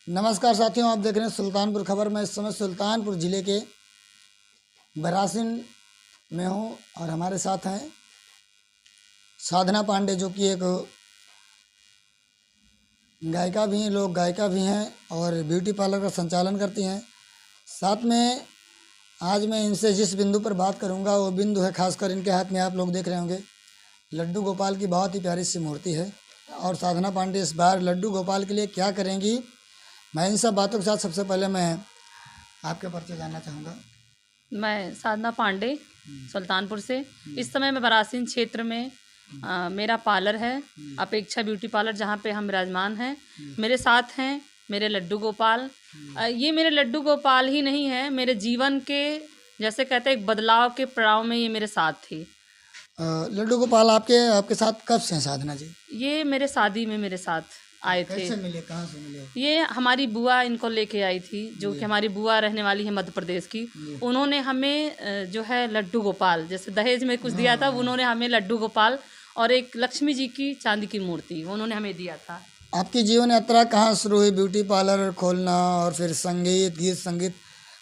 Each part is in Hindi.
नमस्कार साथियों, आप देख रहे हैं सुल्तानपुर खबर। मैं इस समय सुल्तानपुर ज़िले के बरासिन में हूँ और हमारे साथ हैं साधना पांडे, जो कि एक गायिका भी हैं, लोक गायिका भी हैं और ब्यूटी पार्लर का संचालन करती हैं। साथ में आज मैं इनसे जिस बिंदु पर बात करूंगा वो बिंदु है, खासकर इनके हाथ में आप लोग देख रहे होंगे लड्डू गोपाल की बहुत ही प्यारी सी मूर्ति है। और साधना पांडे इस बार लड्डू गोपाल के लिए क्या करेंगी, मैं इन सब बातों के साथ सबसे पहले मैं आपके परिचय जानना चाहूँगा। मैं साधना पांडे सुल्तानपुर से। इस समय मैं बरासिन क्षेत्र में मेरा पार्लर है, अपेक्षा ब्यूटी पार्लर, जहाँ पे हम विराजमान हैं। मेरे साथ हैं मेरे लड्डू गोपाल। ये मेरे लड्डू गोपाल ही नहीं है, मेरे जीवन के जैसे कहते हैं एक बदलाव के पड़ाव में ये मेरे साथ थी। लड्डू गोपाल आपके साथ कब से हैं साधना जी? ये मेरे शादी में मेरे साथ आए थे। कैसे मिले, कहाँ से मिले? ये हमारी बुआ इनको लेके आई थी, जो कि हमारी बुआ रहने वाली है मध्य प्रदेश की। उन्होंने हमें जो है लड्डू गोपाल, जैसे दहेज में कुछ दिया था, उन्होंने हमें लड्डू गोपाल और एक लक्ष्मी जी की चांदी की मूर्ति उन्होंने हमें दिया था। आपकी जीवन यात्रा कहाँ शुरू हुई? ब्यूटी पार्लर खोलना और फिर संगीत, गीत संगीत,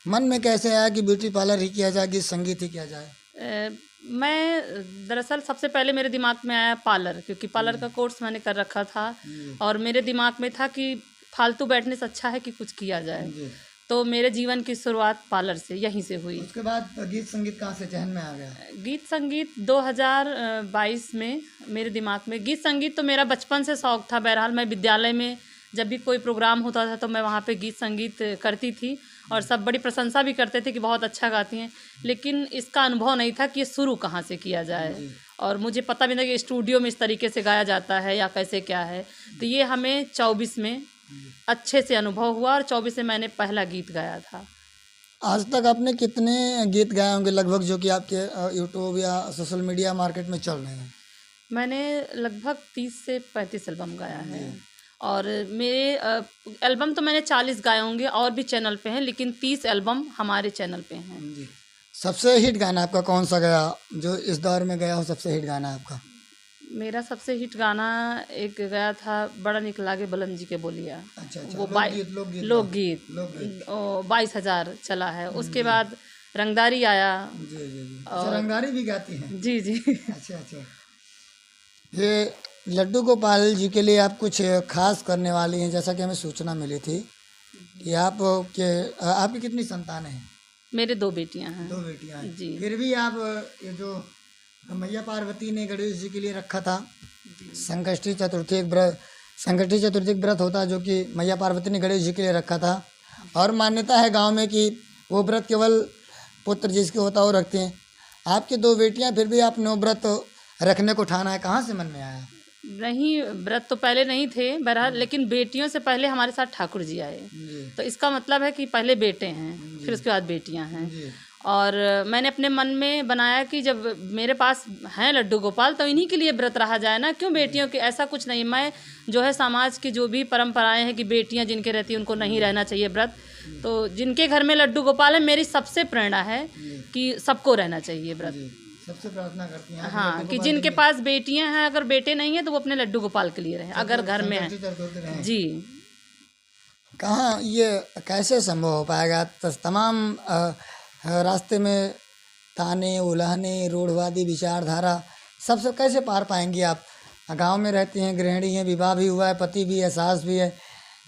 मन में कैसे आया कि ब्यूटी पार्लर ही किया जाए, गीत संगीत ही किया जाए? मैं दरअसल सबसे पहले मेरे दिमाग में आया पार्लर, क्योंकि पार्लर का कोर्स मैंने कर रखा था और मेरे दिमाग में था कि फालतू बैठने से अच्छा है कि कुछ किया जाए। तो मेरे जीवन की शुरुआत पार्लर से, यहीं से हुई। उसके बाद गीत संगीत कहाँ से चहन में आ गया? गीत संगीत 2022 में मेरे दिमाग में गीत संगीत तो मेरा बचपन से शौक था। बहरहाल मैं विद्यालय में जब भी कोई प्रोग्राम होता था तो मैं वहाँ पे गीत संगीत करती थी और सब बड़ी प्रशंसा भी करते थे कि बहुत अच्छा गाती हैं, लेकिन इसका अनुभव नहीं था कि ये शुरू कहाँ से किया जाए और मुझे पता भी नहीं कि स्टूडियो में इस तरीके से गाया जाता है या कैसे क्या है। तो ये हमें 24 में अच्छे से अनुभव हुआ और 24 में मैंने पहला गीत गाया था। आज तक आपने कितने गीत गाए होंगे लगभग, जो कि आपके यूट्यूब या सोशल मीडिया मार्केट में चल रहे हैं? मैंने लगभग 30 से 35 एल्बम गाया है और मेरे एल्बम तो मैंने 40 गाए होंगे और भी चैनल पे हैं, लेकिन 30 एल्बम हमारे चैनल पे हैं। जी। सबसे हिट गाना आपका कौन सा गया, जो इस दौर में गया हो सबसे हिट गाना आपका? मेरा सबसे हिट गाना एक गया था, बड़ा निक लागे बलम जी के बोलिया। अच्छा, वो लोकगीत 22,000 चला है। उसके बाद रंगदारी आया। जी जी जी। अच्छा, रंगदारी भी गाती हैं? जी जी। अच्छा अच्छा। ये लड्डू गोपाल जी के लिए आप कुछ खास करने वाली हैं, जैसा कि हमें सूचना मिली थी कि आपकी कितनी संतानें हैं? मेरे 2 बेटियां हैं। 2 बेटियां हैं जी। फिर भी आप ये जो मैया पार्वती ने गणेश जी के लिए रखा था संकष्टी चतुर्थी एक व्रत होता है, जो कि मैया पार्वती ने गणेश जी के लिए रखा था और मान्यता है गांव में कि वो व्रत केवल पुत्र जिसके होता है वो रखते हैं। आपकी 2 बेटियां, फिर भी आपने वो व्रत रखने को ठाना है, कहाँ से मन में आया? नहीं, व्रत तो पहले नहीं थे बहरहाल, लेकिन बेटियों से पहले हमारे साथ ठाकुर जी आए, तो इसका मतलब है कि पहले बेटे हैं, फिर उसके बाद बेटियां हैं। और मैंने अपने मन में बनाया कि जब मेरे पास हैं लड्डू गोपाल तो इन्हीं के लिए व्रत रहा जाए ना, क्यों बेटियों के? ऐसा कुछ नहीं। मैं जो है समाज की जो भी परंपराएं हैं कि बेटियां जिनके रहती हैं उनको नहीं रहना चाहिए व्रत, तो जिनके घर में लड्डू गोपाल है मेरी सबसे प्रेरणा है कि सबको रहना चाहिए व्रत। सबसे प्रार्थना करती हैं हाँ, कि जिनके पास बेटियां हैं, अगर बेटे नहीं हैं तो वो अपने लड्डू गोपाल के लिए रहे, अगर घर में है। जी। कहाँ ये कैसे संभव हो पाएगा? तमाम रास्ते में ताने उलाहने, रूढ़वादी विचारधारा, सबसे कैसे पार पाएंगी आप? गांव में रहती हैं, गृहिणी हैं, विवाह भी हुआ है, पति भी है, सास भी है,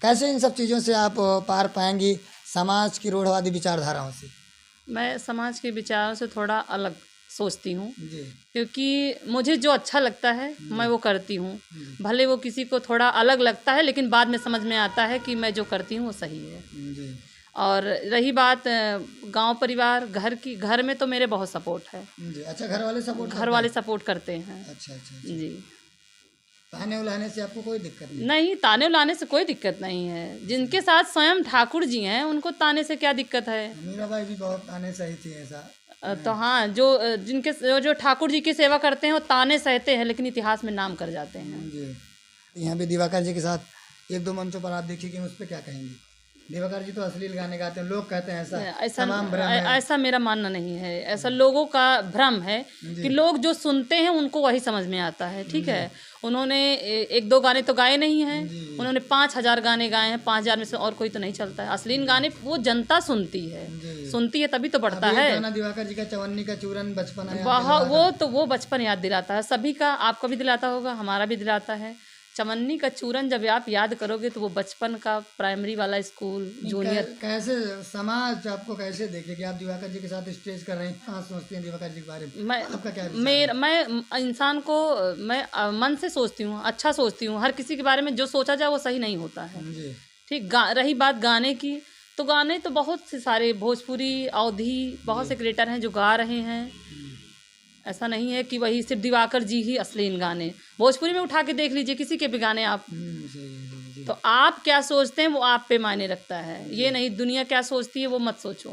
कैसे इन सब चीज़ों से आप पार पाएंगी समाज की रूढ़वादी विचारधाराओं से? मैं समाज के विचारों से थोड़ा अलग सोचती हूँ, क्योंकि मुझे जो अच्छा लगता है मैं वो करती हूँ। भले वो किसी को थोड़ा अलग लगता है, लेकिन बाद में समझ में आता है कि मैं जो करती हूँ वो सही है। और रही बात गांव परिवार घर में तो मेरे बहुत सपोर्ट है। अच्छा, घर वाले सपोर्ट करते हैं। अच्छा अच्छा। जी। ताने उलाने से आपको कोई दिक्कत नहीं? नहीं, ताने उलाने से कोई दिक्कत नहीं है। जिनके साथ स्वयं ठाकुर जी हैं उनको ताने से क्या दिक्कत है? मीराबाई भी बहुत ताने सही थी ऐसा। तो हाँ, जो ठाकुर जी की सेवा करते हैं वो ताने सहते हैं, लेकिन इतिहास में नाम कर जाते हैं। जी। यहाँ भी दिवाकर जी के साथ 1-2 मंचों पर आप देखिए कि उस पर क्या कहेंगी? दिवाकर जी तो अश्लील गाने गाते हैं, लोग कहते हैं ऐसा ऐसा तमाम भ्रम है। ऐसा मेरा मानना नहीं है। ऐसा लोगों का भ्रम है कि लोग जो सुनते हैं उनको वही समझ में आता है। ठीक है, उन्होंने एक दो गाने तो गाए नहीं हैं, उन्होंने 5,000 गाने गाए हैं, 5,000 में से और कोई तो नहीं चलता है। अश्लील गाने वो जनता सुनती है तभी तो बढ़ता है। गाना दिवाकर जी का चवन्नी का चूरन बचपन है वो बचपन याद दिलाता है सभी का, आपका भी दिलाता होगा, हमारा भी दिलाता है। चवन्नी का चूरन जब आप याद करोगे तो वो बचपन का प्राइमरी वाला स्कूल, जूनियर। कैसे समाज आपको कैसे देखे कि आप दिवाकर जी के साथ स्टेज कर रहे हैं, कहाँ सोचते हैं दिवाकर जी के बारे में? आपका क्या विचार है? मैं इंसान को मैं मन से सोचती हूँ, अच्छा सोचती हूँ। हर किसी के बारे में जो सोचा जाए वो सही नहीं होता है। जी। ठीक, रही बात गाने की, तो गाने तो बहुत से सारे भोजपुरी, अवधी, बहुत से क्रिएटर हैं जो गा रहे हैं। ऐसा नहीं है कि वही सिर्फ दिवाकर जी ही अश्लील गाने। भोजपुरी में उठा के देख लीजिए किसी के भी गाने आप, तो आप क्या सोचते हैं वो आप पे मायने रखता है। ये नहीं दुनिया क्या सोचती है वो मत सोचो,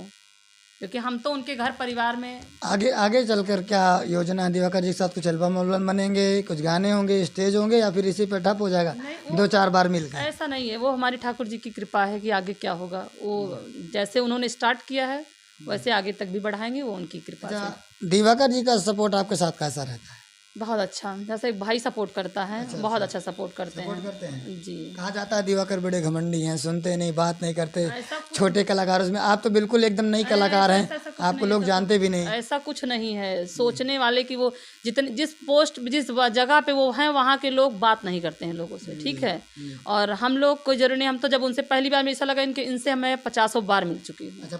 क्योंकि हम तो उनके घर परिवार में। आगे चलकर क्या योजना है दिवाकर जी के साथ? कुछ एल्बम वल्बम बनेंगे, कुछ गाने होंगे, स्टेज होंगे, या फिर इसी पे ठप हो जाएगा 2-4 बार मिलकर? ऐसा नहीं है, वो हमारी ठाकुर जी की कृपा है कि आगे क्या होगा। वो जैसे उन्होंने स्टार्ट किया है वैसे आगे तक भी बढ़ाएंगे, वो उनकी कृपा से। दिवाकर जी का सपोर्ट आपके साथ कैसा रहता है? बहुत अच्छा, जैसे भाई सपोर्ट करता है। बहुत अच्छा सपोर्ट करते हैं जी। कहा जाता है दिवाकर बड़े घमंडी हैं, सुनते नहीं, बात नहीं करते, छोटे कलाकारों में। आप तो बिल्कुल एकदम नई कलाकार हैं, आपको लोग जानते भी नहीं। ऐसा कुछ नहीं है। सोचने वाले की वो जिस जगह पे वो हैं वहाँ के लोग बात नहीं करते हैं लोगों से। ठीक है, और हम लोग कोई जरूरी नहीं। हम तो जब उनसे पहली बार ऐसा लगा इनसे हमें 50 बार मिल चुकी हूँ। ऐसा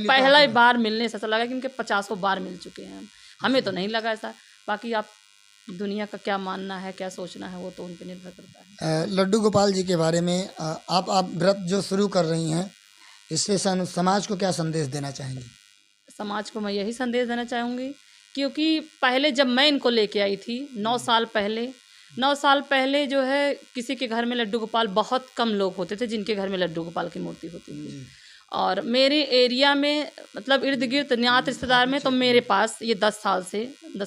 पहला बार मिलने से ऐसा लगा कि इनके 50 बार मिल चुके हैं। हमें तो नहीं लगा ऐसा। बाकी आप दुनिया का क्या मानना है, क्या सोचना है, वो तो उन पर निर्भर करता है। लड्डू गोपाल जी के बारे में आप व्रत जो शुरू कर रही हैं, इससे समाज को क्या संदेश देना चाहेंगी? समाज को मैं यही संदेश देना चाहूँगी, क्योंकि पहले जब मैं इनको लेके आई थी 9 साल पहले जो है किसी के घर में लड्डू गोपाल, बहुत कम लोग होते थे जिनके घर में लड्डू गोपाल की मूर्ति होती थी। और मेरे एरिया में मतलब इर्द गिर्द न्यात रिश्तेदार में तो मेरे पास ये 10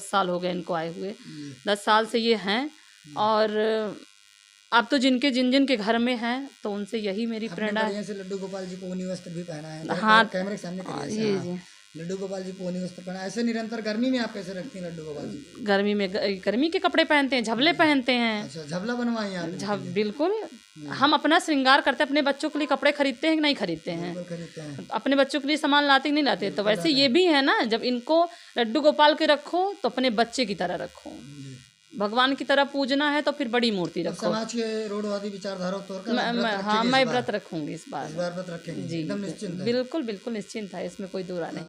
साल हो गए इनको आए हुए। 10 साल से ये हैं। और अब तो जिन के घर में हैं तो उनसे यही मेरी प्रेरणा है। लड्डू गोपाल जी को ऊनी वस्त्र भी पहना है। हाँ, कैमरे के सामने करिए। जी। लड्डू गोपाल जी को ऊनी वस्त्र पहना। ऐसे निरंतर गर्मी में आप कैसे रखती हैं लड्डू गोपाल जी? गर्मी के कपड़े पहनते हैं, झबले पहनते हैं। अच्छा, झबला बनवाई आप? बिल्कुल। हम अपना श्रृंगार करते हैं। अपने बच्चों के लिए कपड़े खरीदते हैं कि नहीं खरीदते हैं? अपने बच्चों के लिए सामान लाते कि नहीं लाते? तो वैसे ये भी है ना, जब इनको लड्डू गोपाल के रखो तो अपने बच्चे की तरह रखो। भगवान की तरह पूजना है तो फिर बड़ी मूर्ति रखो। समाज के रूढ़वादी विचारधारा हाँ, मैं व्रत रखूंगी इस बार। व्रत रखेंगे? जी, एकदम निश्चिंत है? बिल्कुल निश्चिंत है, इसमें कोई दो राय नहीं।